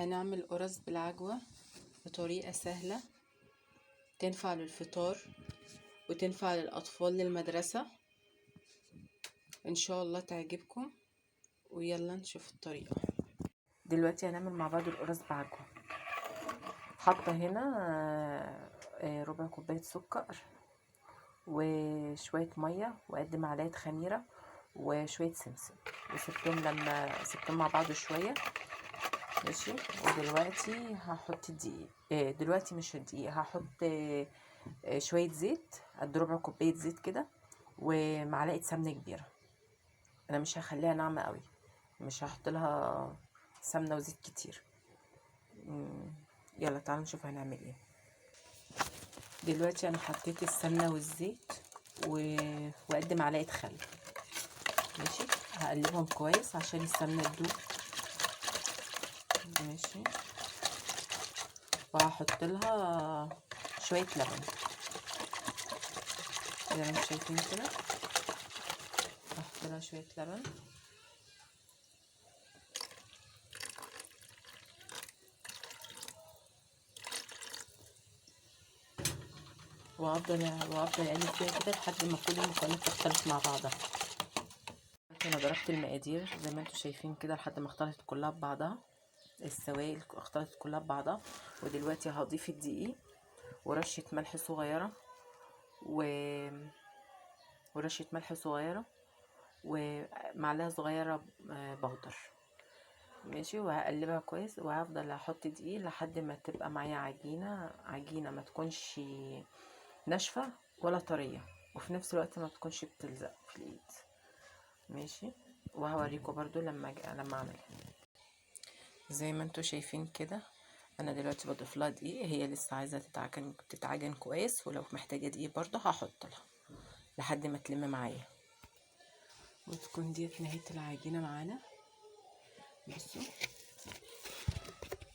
هنعمل قرص بالعجوة بطريقة سهلة تنفع للفطار وتنفع للأطفال للمدرسة، إن شاء الله تعجبكم. ويلا نشوف الطريقة. دلوقتي هنعمل مع بعض القرص بعجوة. حاطة هنا ربع كوباية سكر وشوية مية وقد معلقة خميرة وشوية سمسم، وسبتهم لما سبتهم مع بعض شوية. ماشي. ودلوقتي هحط الدقيق. دلوقتي مش الدقيق، هحط شوية زيت، قد ربع كوباية زيت كده، ومعلقة سمنة كبيرة. انا مش هخليها ناعمة قوي، مش هحط لها سمنة وزيت كتير. يلا تعالوا نشوف هنعمل ايه. دلوقتي انا حطيت السمنة والزيت وقد معلقة خل. ماشي. هقلبهم كويس عشان السمنة تدوب. ماشي. وهحط لها شوية لبن زي ما انتم شايفين كده. هحط لها شوية لبن وافضل اقلب فيها كده لحد ما كل المكونات تختلط مع بعضها. انا ضربت المقادير زي ما انتم شايفين كده لحد ما اختلطت كلها ببعضها، السوائل اختلطت كلها ببعضها. ودلوقتي هضيف الدقيق ورشة ملح صغيرة ورشة ملح صغيرة ومعلقة صغيرة بودر. ماشي. وهقلبها كويس وهفضل احط دقيق لحد ما تبقى معايا عجينة ما تكونش ناشفة ولا طرية، وفي نفس الوقت ما تكونش بتلزق في الايد. ماشي. وهوريكم برضو لما اعملها. زي ما انتوا شايفين كده انا دلوقتي بضيف لها دقيق، هي لسه عايزه تتعجن كويس، ولو محتاجه دقيق برضو هحط لها لحد ما تلم معايا وتكون ديت نهايه العجينه معانا. بصوا،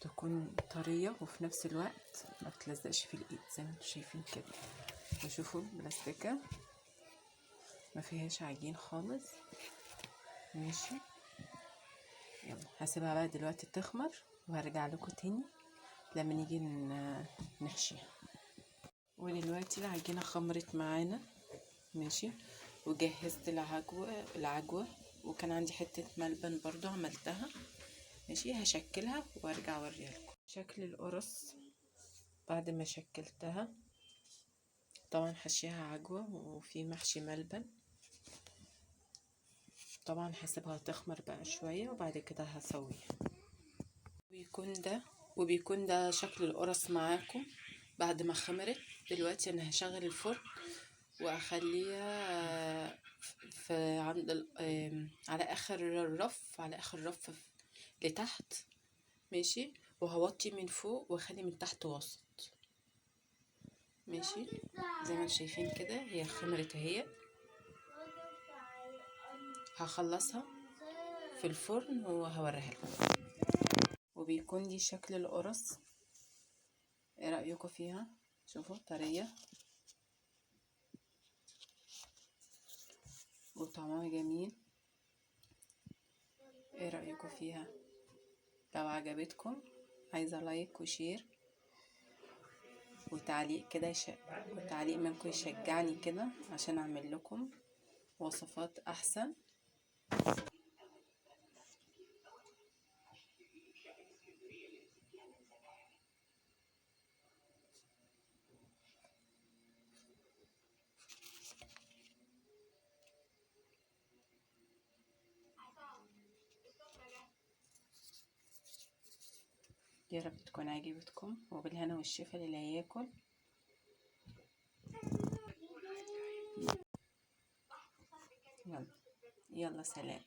تكون طريه وفي نفس الوقت ما بتلزقش في الايد زي ما انتوا شايفين كده. وشوفوا البلاستيكه ما فيهاش عجين خالص. ماشي. يلا هسيبها بقى دلوقتي تخمر وهرجع لكم تاني لما نيجي نحشيها. ودلوقتي العجينه خمرت معانا. ماشي. وجهزت العجوه وكان عندي حته ملبن برضو عملتها. ماشي. هشكلها وارجع اوريها لكم شكل القرص بعد ما شكلتها. طبعا حشيها عجوه وفي محشي ملبن. طبعا هسيبها تخمر بقى شويه وبعد كده هسويها. وبيكون ده شكل القرص معاكم بعد ما خمرت. دلوقتي انا هشغل الفرن واخليها في على اخر رف لتحت. ماشي. وهوطي من فوق واخلي من تحت وسط. ماشي. زي ما انتم شايفين كده هي خمرت اهي. هخلصها في الفرن وهوريها لكم. وبيكون دي شكل القرص. ايه رأيكم فيها؟ شوفوا طرية وطعمها جميل. ايه رأيكم فيها؟ لو عجبتكم عايزة لايك وشير وتعليق كده وتعليق منكم يشجعني كده عشان اعمل لكم وصفات احسن. يا رب تكون عجبتكم وبالهنا والشفا للي هياكل. يلا سلام.